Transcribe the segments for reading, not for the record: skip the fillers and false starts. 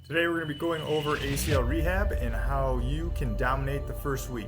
Today we're going to be going over ACL rehab and how you can dominate the first week.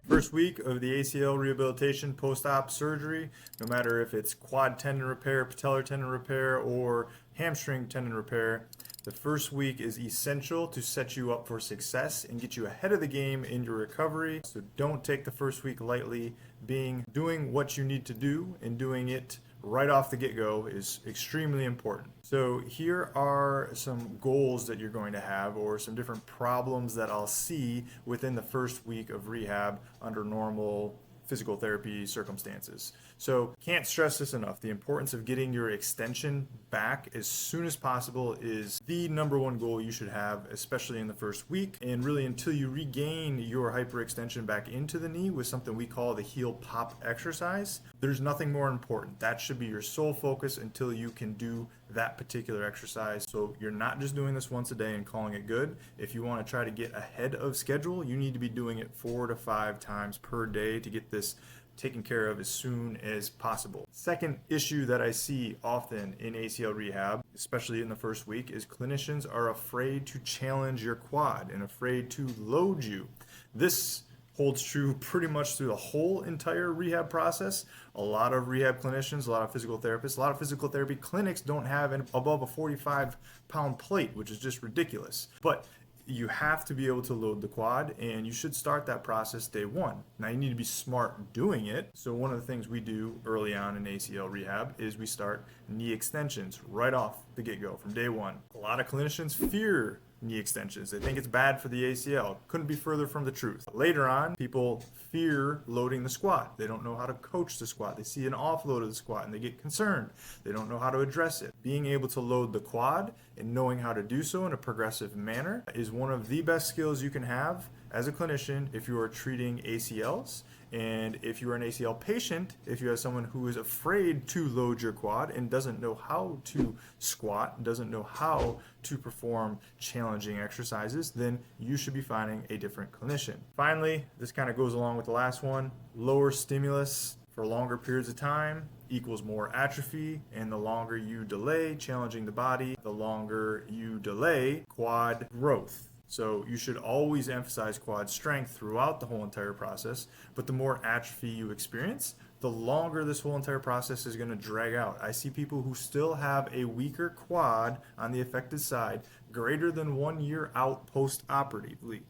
First week of the ACL rehabilitation post-op surgery, no matter if it's quad tendon repair, patellar tendon repair, or hamstring tendon repair, the first week is essential to set you up for success and get you ahead of the game in your recovery. So don't take the first week lightly. Doing what you need to do and doing it right off the get-go is extremely important. So here are some goals that you're going to have, or some different problems that I'll see within the first week of rehab under normal physical therapy circumstances. So can't stress this enough. The importance of getting your extension back as soon as possible is the number one goal you should have, especially in the first week, and really until you regain your hyperextension back into the knee with something we call the heel pop exercise. There's nothing more important. That should be your sole focus until you can do that particular exercise. So you're not just doing this once a day and calling it good. If you want to try to get ahead of schedule, you need to be doing it 4 to 5 times per day to get this taken care of as soon as possible. Second issue that I see often in ACL rehab, especially in the first week, is clinicians are afraid to challenge your quad and afraid to load you. This holds true pretty much through the whole entire rehab process. A lot of rehab clinicians, a lot of physical therapists, a lot of physical therapy clinics don't have above a 45-pound plate, which is just ridiculous. But you have to be able to load the quad, and you should start that process day one. Now you need to be smart doing it. So one of the things we do early on in ACL rehab is we start knee extensions right off the get-go from day one. A lot of clinicians fear knee extensions. They think it's bad for the ACL. Couldn't be further from the truth. Later on, people fear loading the squat. They don't know how to coach the squat. They see an offload of the squat and they get concerned. They don't know how to address it. Being able to load the quad and knowing how to do so in a progressive manner is one of the best skills you can have as a clinician if you are treating ACLs. And if you are an ACL patient, if you have someone who is afraid to load your quad and doesn't know how to squat, doesn't know how to perform challenging exercises, then you should be finding a different clinician. Finally, this kind of goes along with the last one, lower stimulus for longer periods of time equals more atrophy, and the longer you delay challenging the body, the longer you delay quad growth. So you should always emphasize quad strength throughout the whole entire process, but the more atrophy you experience, the longer this whole entire process is going to drag out. I see people who still have a weaker quad on the affected side greater than 1 year out post-operatively.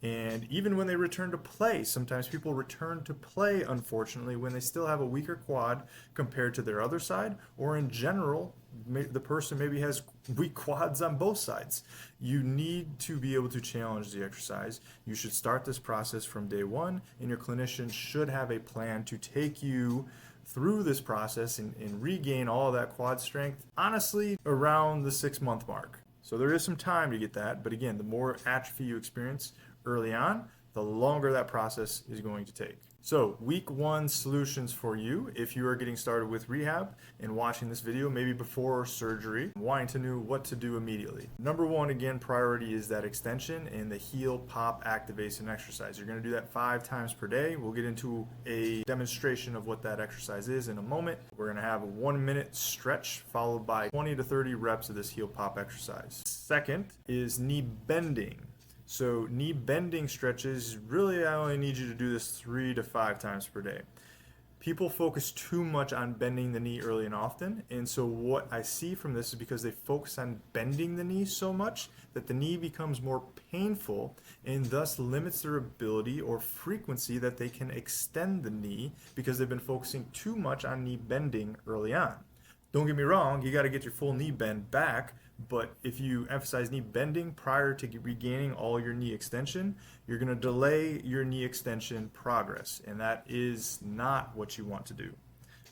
And even when they return to play, sometimes people return to play, unfortunately, when they still have a weaker quad compared to their other side, or in general, the person maybe has weak quads on both sides. You need to be able to challenge the exercise. You should start this process from day one, and your clinician should have a plan to take you through this process and regain all of that quad strength, honestly, around the 6-month mark. So there is some time to get that, but again, the more atrophy you experience early on, the longer that process is going to take. So week 1 solutions for you if you are getting started with rehab and watching this video maybe before surgery, wanting to know what to do immediately. Number 1, again, priority is that extension and the heel pop activation exercise. You're going to do that 5 times per day. We'll get into a demonstration of what that exercise is in a moment. We're going to have a 1-minute stretch followed by 20 to 30 reps of this heel pop exercise. Second is knee bending. So knee bending stretches, really I only need you to do this 3 to 5 times per day. People focus too much on bending the knee early and often, and so what I see from this is because they focus on bending the knee so much that the knee becomes more painful and thus limits their ability or frequency that they can extend the knee because they've been focusing too much on knee bending early on. Don't get me wrong, you got to get your full knee bend back, but if you emphasize knee bending prior to regaining all your knee extension, you're going to delay your knee extension progress, and that is not what you want to do.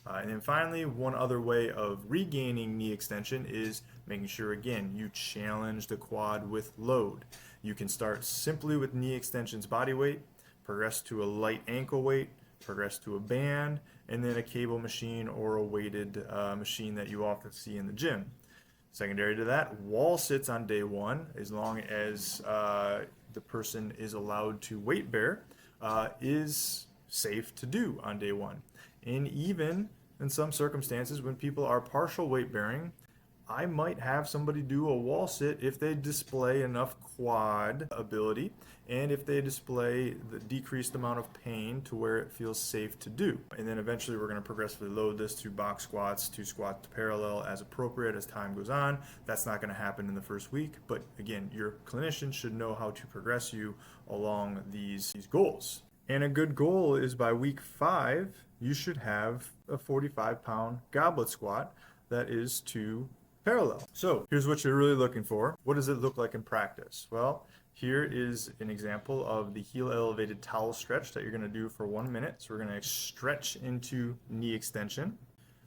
And then finally, one other way of regaining knee extension is making sure, again, you challenge the quad with load. You can start simply with knee extensions body weight, progress to a light ankle weight, progress to a band, and then a cable machine or a weighted machine that you often see in the gym. Secondary to that, wall sits on day 1, as long as the person is allowed to weight bear, is safe to do on day 1. And even in some circumstances, when people are partial weight bearing, I might have somebody do a wall sit if they display enough quad ability and if they display the decreased amount of pain to where it feels safe to do. And then eventually we're going to progressively load this to box squats, to squat to parallel as appropriate as time goes on. That's not going to happen in the first week, but again, your clinician should know how to progress you along these goals. And a good goal is by week 5, you should have a 45-pound goblet squat that is to parallel. So here's what you're really looking for. What does it look like in practice? Well, here is an example of the heel elevated towel stretch that you're going to do for 1 minute. So we're going to stretch into knee extension.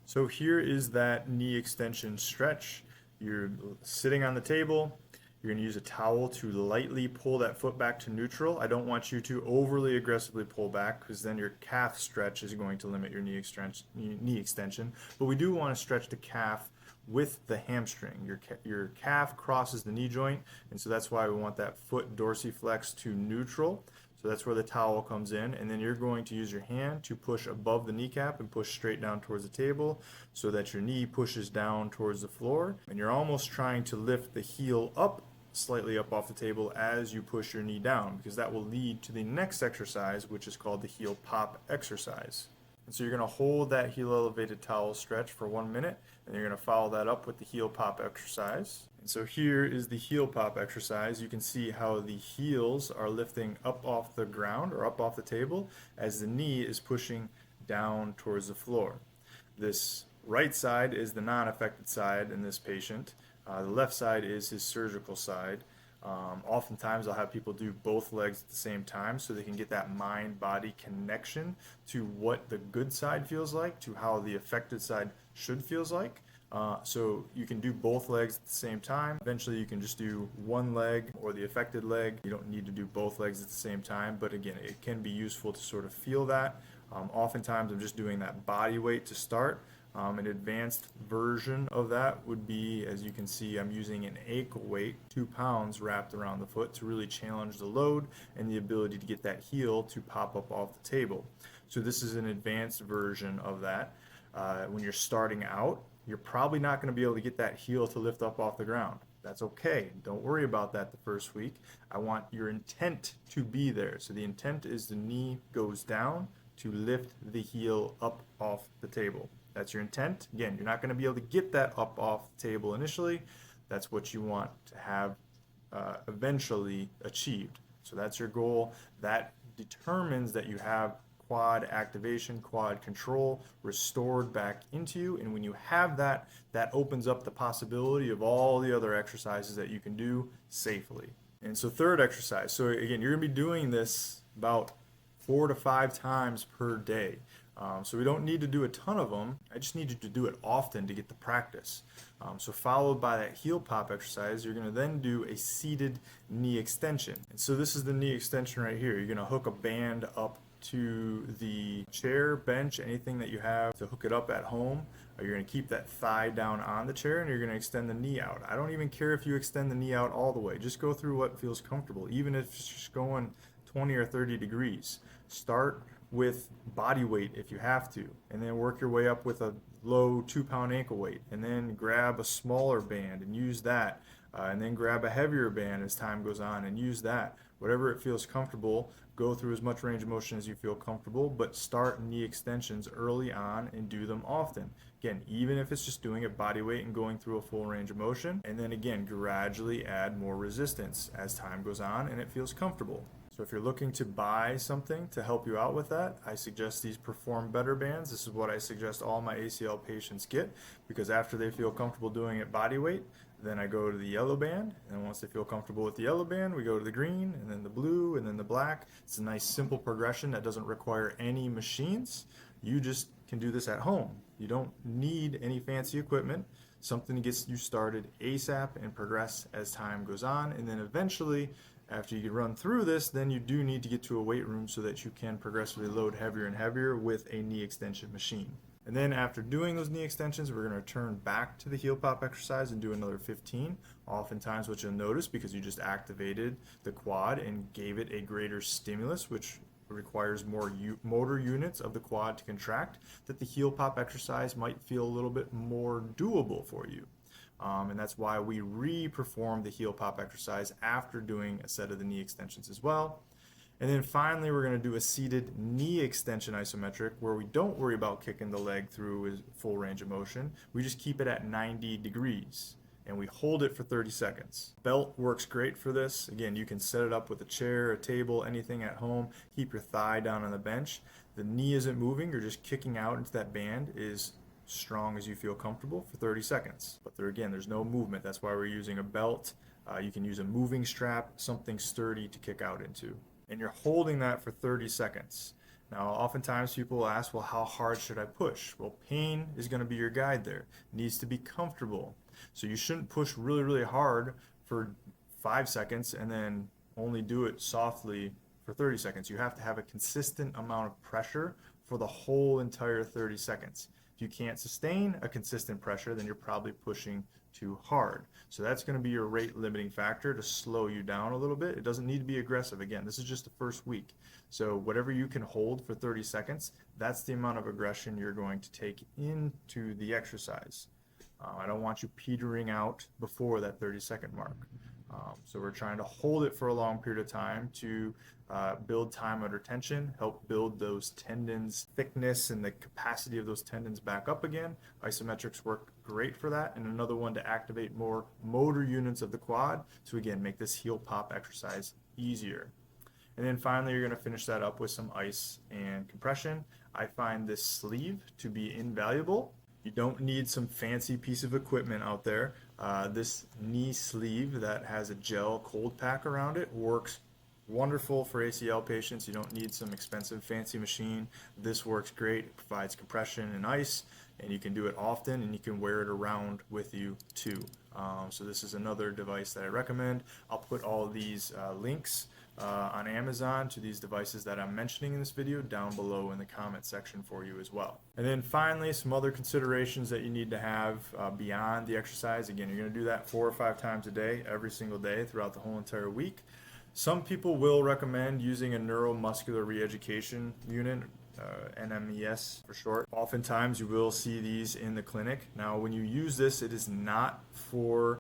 So here is that knee extension stretch. You're sitting on the table. You're going to use a towel to lightly pull that foot back to neutral. I don't want you to overly aggressively pull back because then your calf stretch is going to limit your knee extension. But we do want to stretch the calf with the hamstring. Your calf crosses the knee joint, and so that's why we want that foot dorsiflex to neutral. So that's where the towel comes in, and then you're going to use your hand to push above the kneecap and push straight down towards the table so that your knee pushes down towards the floor, and you're almost trying to lift the heel up slightly up off the table as you push your knee down, because that will lead to the next exercise, which is called the heel pop exercise. And so you're going to hold that heel elevated towel stretch for 1 minute, and you're going to follow that up with the heel pop exercise. And so here is the heel pop exercise. You can see how the heels are lifting up off the ground or up off the table as the knee is pushing down towards the floor. This right side is the non-affected side in this patient. The left side is his surgical side. Oftentimes I'll have people do both legs at the same time so they can get that mind-body connection to what the good side feels like, to how the affected side should feels like. So you can do both legs at the same time. Eventually you can just do one leg or the affected leg. You don't need to do both legs at the same time, but again, it can be useful to sort of feel that. Oftentimes I'm just doing that body weight to start. An advanced version of that would be, as you can see, I'm using an ankle weight, 2 pounds wrapped around the foot to really challenge the load and the ability to get that heel to pop up off the table. So this is an advanced version of that. When you're starting out, you're probably not going to be able to get that heel to lift up off the ground. That's okay. Don't worry about that the first week. I want your intent to be there. So the intent is the knee goes down to lift the heel up off the table. That's your intent. Again, you're not going to be able to get that up off the table initially. That's what you want to have eventually achieved. So that's your goal. That determines that you have quad activation, quad control restored back into you. And when you have that, that opens up the possibility of all the other exercises that you can do safely. And so third exercise. So again, you're going to be doing this about 4 to 5 times per day. So we don't need to do a ton of them. I just need you to do it often to get the practice. So followed by that heel pop exercise, you're going to then do a seated knee extension. And so this is the knee extension right here. You're going to hook a band up to the chair, bench, anything that you have to hook it up at home. You're going to keep that thigh down on the chair and you're going to extend the knee out. I don't even care if you extend the knee out all the way. Just go through what feels comfortable, even if it's just going 20 or 30 degrees. Start with body weight if you have to, and then work your way up with a low 2-pound ankle weight, and then grab a smaller band and use that, and then grab a heavier band as time goes on and use that. Whatever it feels comfortable, go through as much range of motion as you feel comfortable, but start knee extensions early on and do them often. Again, even if it's just doing it body weight and going through a full range of motion, and then again, gradually add more resistance as time goes on and it feels comfortable. So if you're looking to buy something to help you out with that, I suggest these Perform Better bands. This is what I suggest all my ACL patients get, because after they feel comfortable doing it body weight, then I go to the yellow band, and once they feel comfortable with the yellow band, we go to the green, and then the blue, and then the black. It's a nice simple progression that doesn't require any machines. You just can do this at home. You don't need any fancy equipment. Something gets you started ASAP and progress as time goes on, and then eventually, after you run through this, then you do need to get to a weight room so that you can progressively load heavier and heavier with a knee extension machine. And then after doing those knee extensions, we're going to return back to the heel pop exercise and do another 15. Oftentimes what you'll notice, because you just activated the quad and gave it a greater stimulus, which requires more motor units of the quad to contract, that the heel pop exercise might feel a little bit more doable for you. And that's why we re-perform the heel pop exercise after doing a set of the knee extensions as well. And then finally, we're going to do a seated knee extension isometric where we don't worry about kicking the leg through its full range of motion. We just keep it at 90 degrees and we hold it for 30 seconds. Belt works great for this. Again, you can set it up with a chair, a table, anything at home. Keep your thigh down on the bench. The knee isn't moving. You're just kicking out into that band as strong as you feel comfortable for 30 seconds. But there's no movement. That's why we're using a belt. You can use a moving strap, something sturdy to kick out into. And you're holding that for 30 seconds. Now, oftentimes people will ask, well, how hard should I push? Well, pain is going to be your guide there. It needs to be comfortable. So you shouldn't push really, really hard for 5 seconds and then only do it softly for 30 seconds. You have to have a consistent amount of pressure for the whole entire 30 seconds. If you can't sustain a consistent pressure, then you're probably pushing too hard. So that's going to be your rate limiting factor to slow you down a little bit. It doesn't need to be aggressive. Again, this is just the first week. So whatever you can hold for 30 seconds, that's the amount of aggression you're going to take into the exercise. I don't want you petering out before that 30-second mark. So we're trying to hold it for a long period of time to build time under tension, help build those tendons thickness and the capacity of those tendons back up again. Isometrics work great for that. And another one to activate more motor units of the quad to again make this heel pop exercise easier. And then finally, you're going to finish that up with some ice and compression. I find this sleeve to be invaluable. You don't need some fancy piece of equipment out there. This knee sleeve that has a gel cold pack around it works wonderful for ACL patients. You don't need some expensive fancy machine. This works great. It provides compression and ice, and you can do it often, and you can wear it around with you too. So this is another device that I recommend. I'll put all of these links on Amazon to these devices that I'm mentioning in this video down below in the comment section for you as well. And then finally, some other considerations that you need to have beyond the exercise. Again, you're going to do that 4 or 5 times a day, every single day throughout the whole entire week. Some people will recommend using a neuromuscular reeducation unit, NMES for short. Oftentimes you will see these in the clinic. Now when you use this, it's not for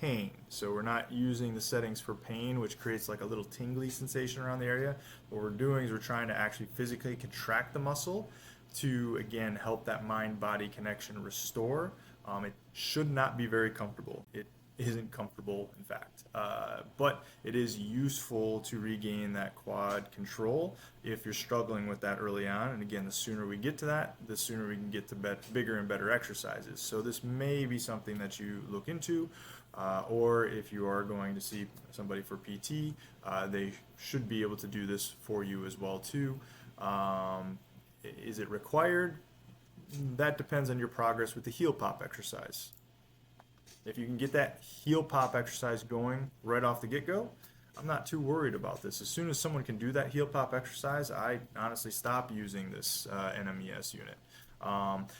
pain. So we're not using the settings for pain, which creates like a little tingly sensation around the area. What we're doing is we're trying to actually physically contract the muscle to again help that mind-body connection restore. It should not be very comfortable. It isn't comfortable, in fact, but it is useful to regain that quad control if you're struggling with that early on. And again, the sooner we get to that, the sooner we can get to bigger and better exercises. So this may be something that you look into, or if you are going to see somebody for PT, they should be able to do this for you as well too. Is it required? That depends on your progress with the heel pop exercise. If you can get that heel pop exercise going right off the get-go, I'm not too worried about this. As soon as someone can do that heel pop exercise, I honestly stop using this NMES unit.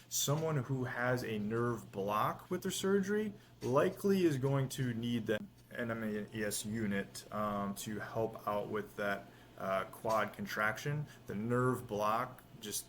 Someone who has a nerve block with their surgery likely is going to need that NMES unit to help out with that quad contraction. The nerve block just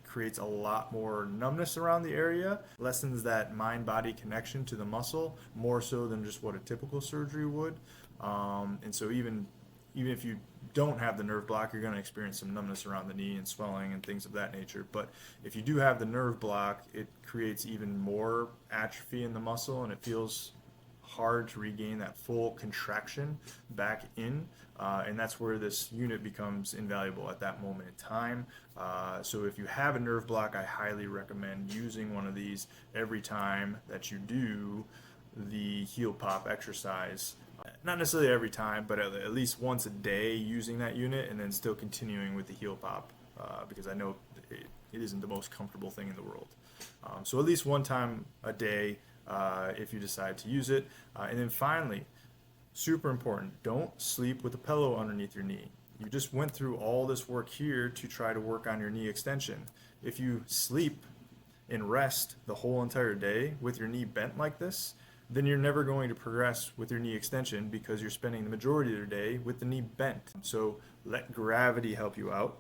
creates a lot more numbness around the area, lessens that mind-body connection to the muscle more so than just what a typical surgery would. And so even if you don't have the nerve block, you're going to experience some numbness around the knee and swelling and things of that nature. But if you do have the nerve block, it creates even more atrophy in the muscle, and it feels hard to regain that full contraction back in, and that's where this unit becomes invaluable at that moment in time. So if you have a nerve block, I highly recommend using one of these every time that you do the heel pop exercise. Not necessarily every time, but at least once a day using that unit, and then still continuing with the heel pop, because I know it isn't the most comfortable thing in the world. So at least one time a day if you decide to use it. And then finally, super important, don't sleep with a pillow underneath your knee. You just went through all this work here to try to work on your knee extension. If you sleep and rest the whole entire day with your knee bent like this, then you're never going to progress with your knee extension because you're spending the majority of your day with the knee bent. So let gravity help you out.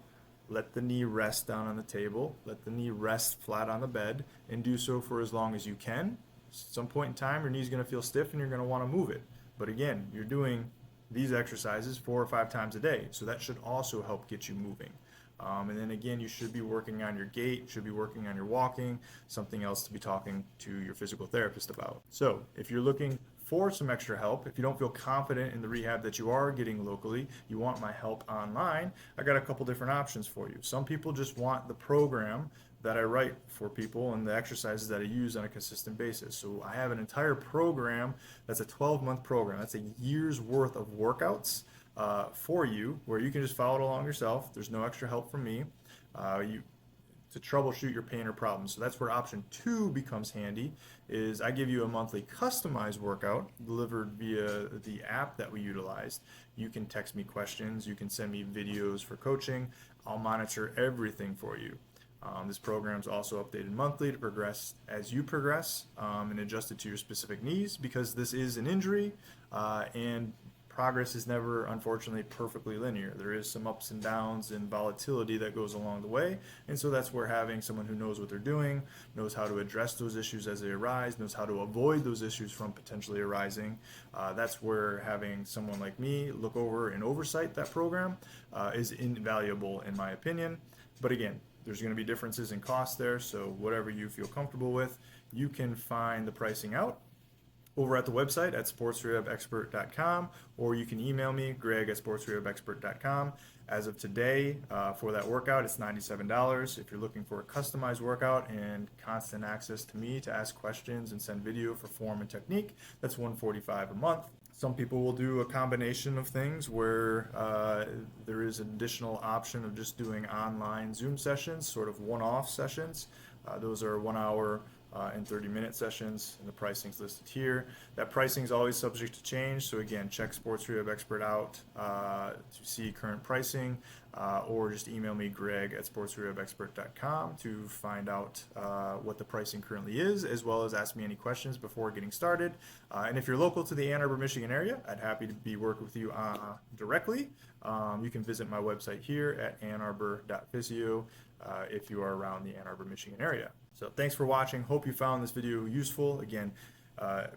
Let the knee rest down on the table. Let the knee rest flat on the bed, and do so for as long as you can, some point in time, your knee's going to feel stiff and you're going to want to move it. But again, you're doing these exercises 4 or 5 times a day, so that should also help get you moving. And then again, you should be working on your gait, should be working on your walking, something else to be talking to your physical therapist about. So if you're looking for some extra help, if you don't feel confident in the rehab that you are getting locally, you want my help online, I got a couple different options for you. Some people just want the program that I write for people and the exercises that I use on a consistent basis. So I have an entire program that's a 12-month program. That's a year's worth of workouts for you, where you can just follow it along yourself. There's no extra help from me to troubleshoot your pain or problems. So that's where option 2 becomes handy, is I give you a monthly customized workout delivered via the app that we utilized. You can text me questions, you can send me videos for coaching. I'll monitor everything for you. This program is also updated monthly to progress as you progress and adjust it to your specific needs, because this is an injury and progress is never, unfortunately, perfectly linear. There is some ups and downs and volatility that goes along the way, and so that's where having someone who knows what they're doing, knows how to address those issues as they arise, knows how to avoid those issues from potentially arising, that's where having someone like me look over and oversight that program is invaluable in my opinion. But again, there's going to be differences in cost there, so whatever you feel comfortable with, you can find the pricing out over at the website at sportsrehabexpert.com, or you can email me, greg@sportsrehabexpert.com. As of today, for that workout, it's $97. If you're looking for a customized workout and constant access to me to ask questions and send video for form and technique, that's $145 a month. Some people will do a combination of things where there is an additional option of just doing online Zoom sessions, sort of one-off sessions. Those are 1 hour and 30-minute sessions, and the pricing's listed here. That pricing is always subject to change, so again, check Sports Rehab Expert out to see current pricing, or just email me, greg@sportsrehabexpert.com, to find out what the pricing currently is, as well as ask me any questions before getting started. And if you're local to the Ann Arbor, Michigan area, I'd happy to be working with you directly. You can visit my website here at annarbor.physio if you are around the Ann Arbor, Michigan area. So thanks for watching. Hope you found this video useful. Again,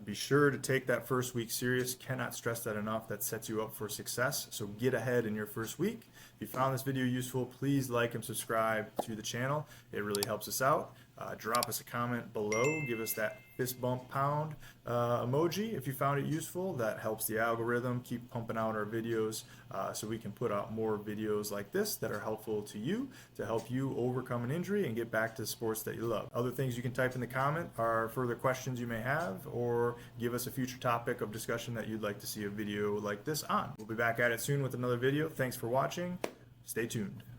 be sure to take that first week serious. Cannot stress that enough. That sets you up for success. So get ahead in your first week. If you found this video useful, please like and subscribe to the channel. It really helps us out. Drop us a comment below. Give us that fist bump pound emoji if you found it useful. That helps the algorithm keep pumping out our videos so we can put out more videos like this that are helpful to you, to help you overcome an injury and get back to the sports that you love. Other things you can type in the comment are further questions you may have, or give us a future topic of discussion that you'd like to see a video like this on. We'll be back at it soon with another video. Thanks for watching. Stay tuned.